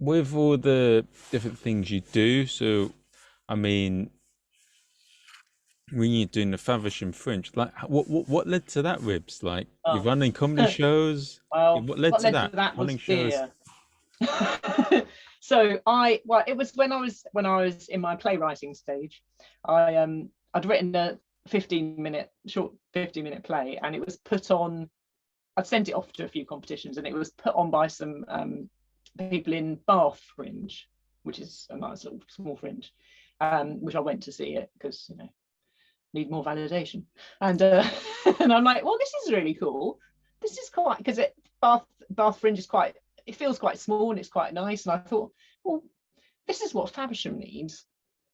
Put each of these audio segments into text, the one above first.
with all the different things you do, so I mean, when you're doing the Faversham Fringe, like what led to that, Ribs? Like you're Oh, running comedy shows. well, What led what to led to that? that was Running shows. beer. It was when I was in my playwriting stage. I'd written a 15-minute play, and it was put on. I'd sent it off to a few competitions, and it was put on by some people in Bath Fringe, which is a nice little small fringe, which I went to see it because need more validation. And and I'm like, well, this is really cool. This is quite, because Bath Fringe is quite, it feels quite small and it's quite nice. And I thought, well, this is what Faversham needs.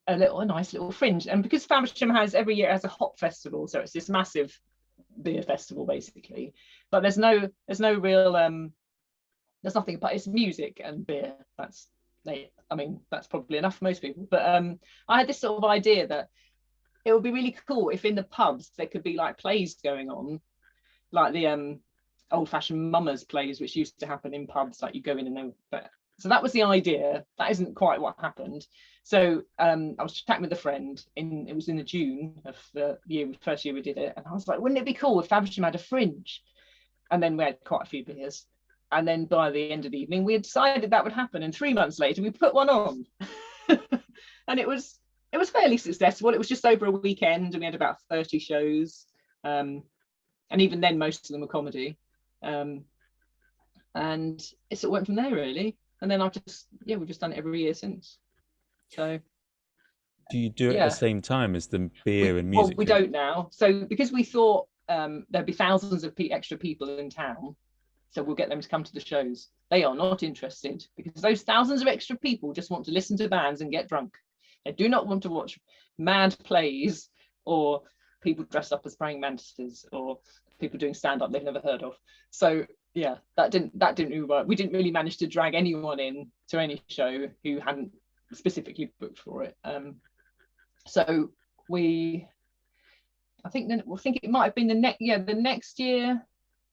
A nice little fringe. And because Faversham has every year has a hop festival, so it's this massive beer festival basically. But there's no real there's nothing, but it's music and beer. I mean, that's probably enough for most people. But I had this sort of idea that it would be really cool if in the pubs there could be like plays going on, like the old-fashioned mummers plays, which used to happen in pubs, like you go in and then. So that was the idea. That isn't quite what happened. So I was chatting with a friend it was in the June of the first year we did it, and I was like, wouldn't it be cool if Faversham had a fringe? And then we had quite a few beers, and then by the end of the evening we had decided that would happen, and 3 months later we put one on. And it was fairly successful. It was just over a weekend, and we had about 30 shows, and even then most of them were comedy, and it sort of went from there really. And then we've just done it every year since. So Do you do it at the yeah, same time as the beer and music we thing? don't now. So because we thought there'd be thousands of extra people in town, so we'll get them to come to the shows. They are not interested, because those thousands of extra people just want to listen to bands and get drunk. They do not want to watch mad plays or people dressed up as praying mantises or people doing stand-up they've never heard of. So yeah, that didn't really work. We didn't really manage to drag anyone in to any show who hadn't specifically booked for it. So I think it might have been the next year.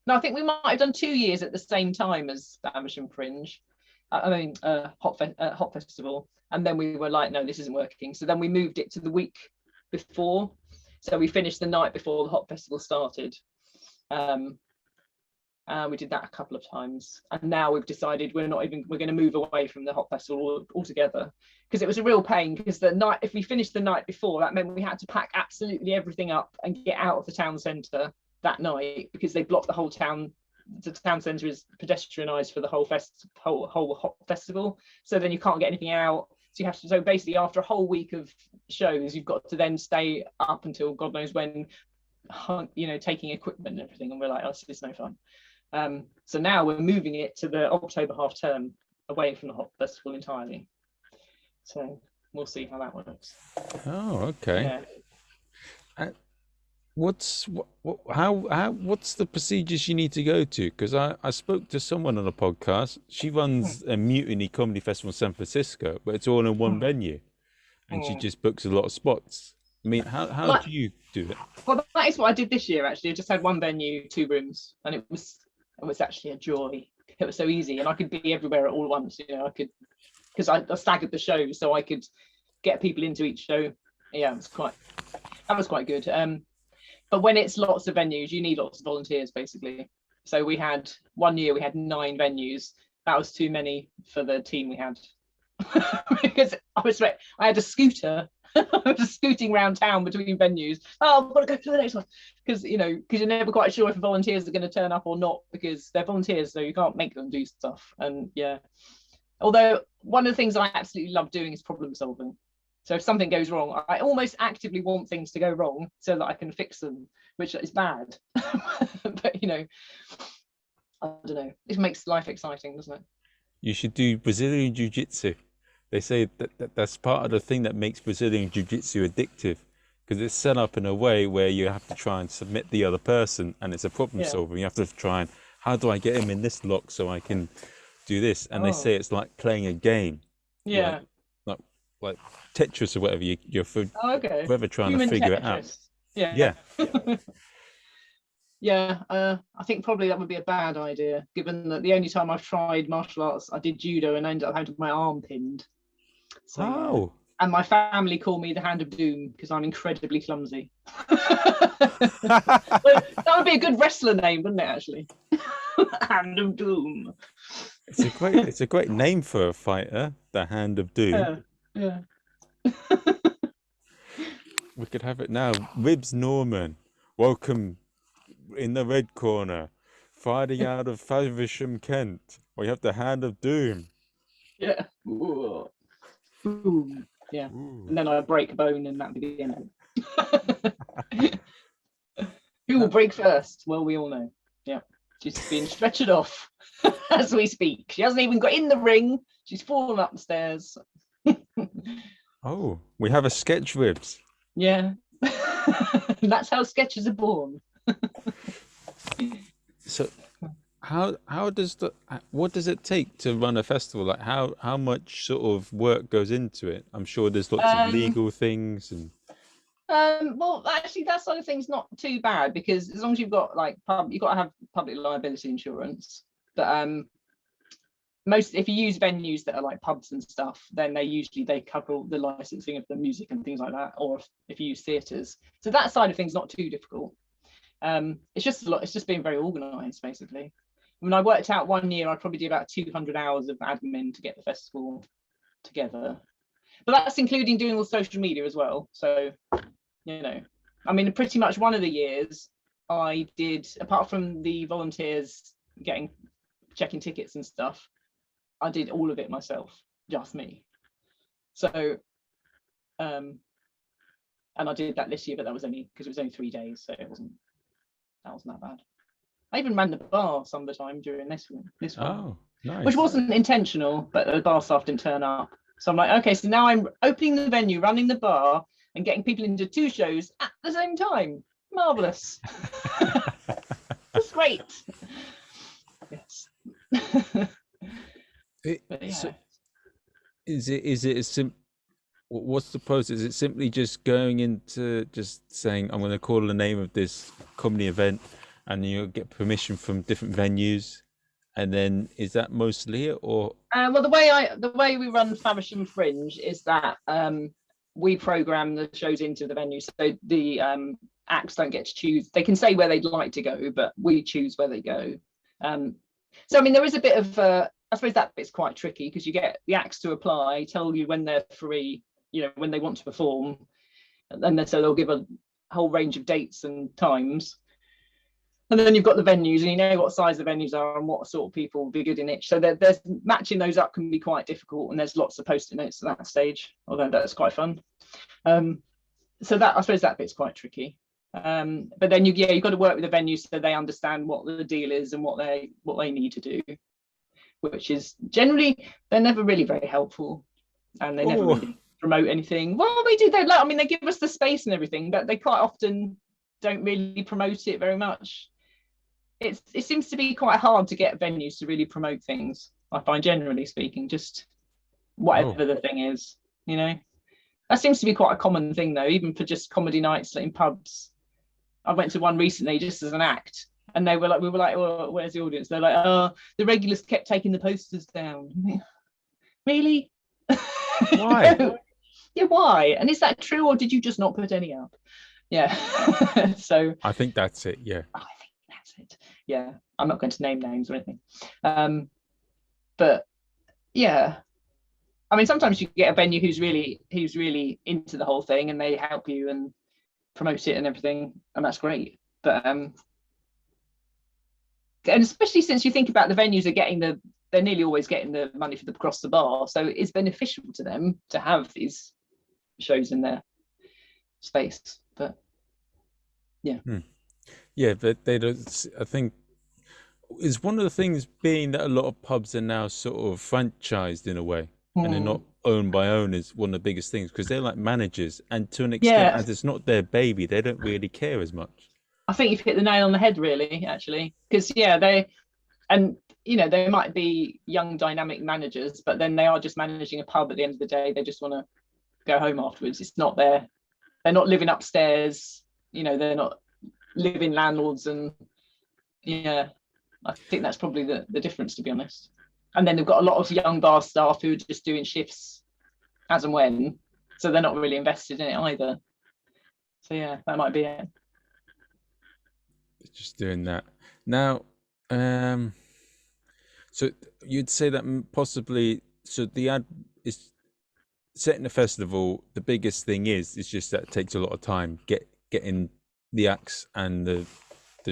No, I think we might have done 2 years at the same time as Faversham Fringe. Hop Festival, and then we were like, no, this isn't working. So then we moved it to the week before. So we finished the night before the Hop Festival started. We did that a couple of times, and now we've decided we're going to move away from the Hop Festival altogether, because it was a real pain. Because if we finished the night before, that meant we had to pack absolutely everything up and get out of the town centre that night, because they blocked the whole town. The town centre is pedestrianised for the whole Hop Festival, so then you can't get anything out. So basically after a whole week of shows, you've got to then stay up until God knows when, taking equipment and everything, and we're like, oh, this is no fun. So now we're moving it to the October half term, away from the Hop Festival entirely. So we'll see how that works. Oh, okay. Yeah. What's the procedures you need to go to? Because I spoke to someone on a podcast. She runs a mutiny comedy festival in San Francisco, but it's all in one venue, and she just books a lot of spots. I mean, how do you do it? Well, that is what I did this year actually. I just had one venue, 2 rooms, and it was actually a joy. It was so easy, and I could be everywhere at all at once. I could, because I staggered the shows, so I could get people into each show. Yeah, that was quite good. But when it's lots of venues, you need lots of volunteers basically. So we had 1 year we had 9 venues. That was too many for the team we had. Because I had a scooter. I was just scooting around town between venues. Oh, I've got to go to the next one. Because you're never quite sure if volunteers are going to turn up or not, because they're volunteers, so you can't make them do stuff. And yeah. Although one of the things I absolutely love doing is problem solving. So if something goes wrong, I almost actively want things to go wrong so that I can fix them, which is bad. But I don't know. It makes life exciting, doesn't it? You should do Brazilian Jiu-Jitsu. They say that's part of the thing that makes Brazilian Jiu-Jitsu addictive, because it's set up in a way where you have to try and submit the other person, and it's a problem solver. You have to try and, how do I get him in this lock so I can do this? And they say it's like playing a game. Yeah. Like Tetris or whatever. You're okay. forever trying Human to figure Tetris. it out. Yeah. Yeah. Yeah, I think probably that would be a bad idea, given that the only time I've tried martial arts, I did judo and I ended up having my arm pinned. So yeah. Oh. And my family call me the Hand of Doom because I'm incredibly clumsy. That would be a good wrestler name, wouldn't it, actually? Hand of Doom. It's a great name for a fighter, the Hand of Doom. Yeah. We could have it now. Ribs Norman, welcome in the red corner, fighting out of Faversham, Kent. We have the Hand of Doom. Yeah. Ooh. Boom. Yeah. Ooh. And then I break a bone and that'd be the end of it. Who will break first? Well, we all know. Yeah. She's being stretchered off as we speak. She hasn't even got in the ring. She's fallen up the stairs. Oh, we have a sketch Ribs. Yeah. That's how sketches are born. So how does what does it take to run a festival? Like how much sort of work goes into it? I'm sure there's lots of legal things and well, actually, that sort of thing's not too bad because as long as you've got like you've got to have public liability insurance. But most if you use venues that are like pubs and stuff, then they cover all the licensing of the music and things like that. Or if you use theatres, so that side of things not too difficult. It's just a lot. It's just being very organised, basically. I mean, I worked out one year I'd probably do about 200 hours of admin to get the festival together, but that's including doing all social media as well. So, you know, I mean, pretty much one of the years I did, apart from the volunteers checking tickets and stuff, I did all of it myself, just me. So, and I did that this year, but that was only because it was only 3 days, so that wasn't that bad. I even ran the bar some of the time during this one. oh, nice. Which wasn't intentional, but the bar staff didn't turn up. So I'm like, okay, so now I'm opening the venue, running the bar, and getting people into 2 shows at the same time. Marvelous. That's great. Yes. Yeah. So is it as simple? What's the process? Is it simply just going into just saying I'm going to call the name of this comedy event, and you get permission from different venues, and then is that mostly it, or? Well, the way we run Faversham Fringe is that we program the shows into the venue, so the acts don't get to choose. They can say where they'd like to go, but we choose where they go. So I mean, there is a bit of I suppose that bit's quite tricky because you get the acts to apply, tell you when they're free, you know, when they want to perform, and so they'll give a whole range of dates and times. And then you've got the venues, and you know what size the venues are and what sort of people will be good in it. So there's matching those up can be quite difficult, and there's lots of post-it notes at that stage, although that's quite fun. So that I suppose that bit's quite tricky. But then you've got to work with the venues so they understand what the deal is and what they need to do, which is generally they're never really very helpful, and they never really promote anything. Well, they do. I mean, they give us the space and everything, but they quite often don't really promote it very much. It seems to be quite hard to get venues to really promote things, I find, generally speaking, just whatever the thing is, you know. That seems to be quite a common thing, though, even for just comedy nights in pubs. I went to one recently just as an act, and we were like, well, where's the audience? They're like, oh, the regulars kept taking the posters down. Really? Why? Yeah, why? And is that true, or did you just not put any up? Yeah. So I think that's it. Yeah. I think that's it. Yeah. I'm not going to name names or anything. But yeah. I mean, sometimes you get a venue who's really into the whole thing, and they help you and promote it and everything, and that's great. But and especially since you think about the venues are they're nearly always getting the money for across the bar, so it's beneficial to them to have these shows in their space. But yeah. Yeah, but they don't. I think is one of the things being that a lot of pubs are now sort of franchised in a way, and they're not owned by owners. One of the biggest things because they're like managers, and to an extent, as it's not their baby, they don't really care as much. I think you've hit the nail on the head, really, actually, because they might be young, dynamic managers, but then they are just managing a pub at the end of the day. They just want to go home afterwards. It's not they're not living upstairs. You know, they're not live-in landlords, and yeah, I think that's probably the difference, to be honest. And then they've got a lot of young bar staff who are just doing shifts as and when, so they're not really invested in it either. So yeah, that might be it. Just doing that now. So you'd say that possibly, so the ad is setting the festival. The biggest thing is just that it takes a lot of time getting the acts and the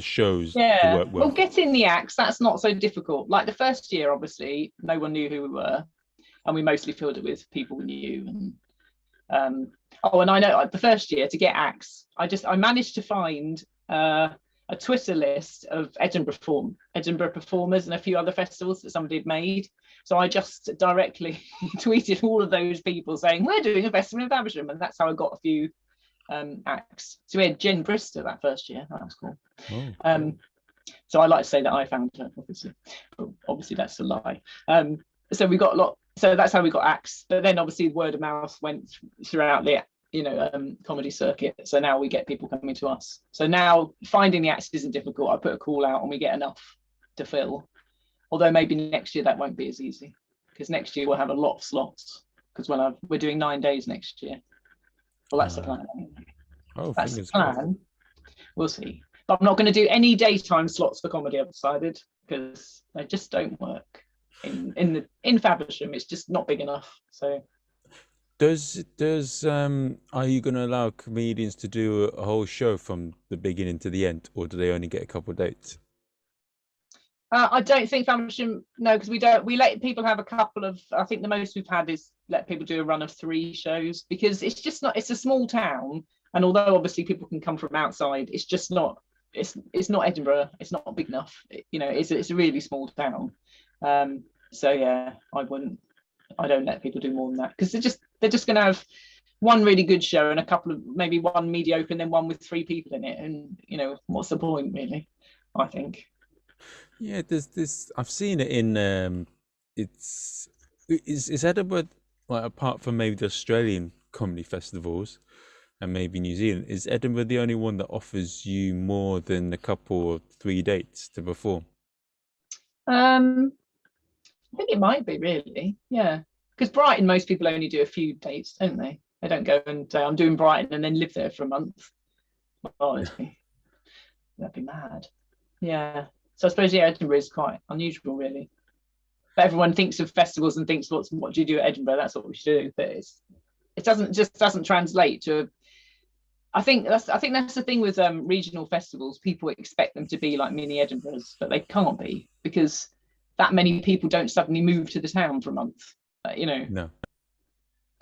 shows to work well. Well, getting the acts, that's not so difficult. Like the first year, obviously, no one knew who we were, and we mostly filled it with people we knew. And and I know the first year, to get acts, I managed to find a Twitter list of Edinburgh performers and a few other festivals that somebody had made. So I just directly tweeted all of those people saying, we're doing a festival in Faversham, and that's how I got a few acts. So we had Jen Brister that first year. That was cool. Oh. So I like to say that I found her, obviously, but obviously that's a lie. So we got a lot. So that's how we got acts. But then obviously word of mouth went throughout the comedy circuit. So now we get people coming to us. So now finding the acts isn't difficult. I put a call out and we get enough to fill. Although maybe next year that won't be as easy, because next year we'll have a lot of slots, because we're doing 9 days next year. Well, that's the plan. Oh, that's the plan. We'll see. But I'm not going to do any daytime slots for comedy, I've decided, because they just don't work in Faversham. It's just not big enough. So are you going to allow comedians to do a whole show from the beginning to the end, or do they only get a couple of dates? I don't think Faversham, no, because we let people have a couple of, I think the most we've had is let people do a run of 3 shows, because it's just not, it's a small town, and although obviously people can come from outside, it's just not, it's not Edinburgh, it's not big enough, it's a really small town. So yeah, I don't let people do more than that, because they're just going to have one really good show and a couple of, maybe one mediocre, and then one with 3 people in it, and what's the point, really, I think. Yeah, there's this. I've seen it in. Is Edinburgh, like, apart from maybe the Australian comedy festivals and maybe New Zealand, is Edinburgh the only one that offers you more than a couple or 3 dates to perform? I think it might be, really. Yeah, because Brighton, most people only do a few dates, don't they? They don't go and say, I'm doing Brighton and then live there for a month. Honestly, that'd be mad. Yeah. So I suppose, yeah, Edinburgh is quite unusual, really. But everyone thinks of festivals and thinks, what do you do at Edinburgh? That's what we should do. But it doesn't translate to. I think that's the thing with regional festivals. People expect them to be like mini Edinburghs, but they can't be, because that many people don't suddenly move to the town for a month. No.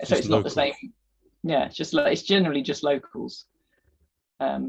So it's not the same. Yeah, it's generally just locals. Yeah.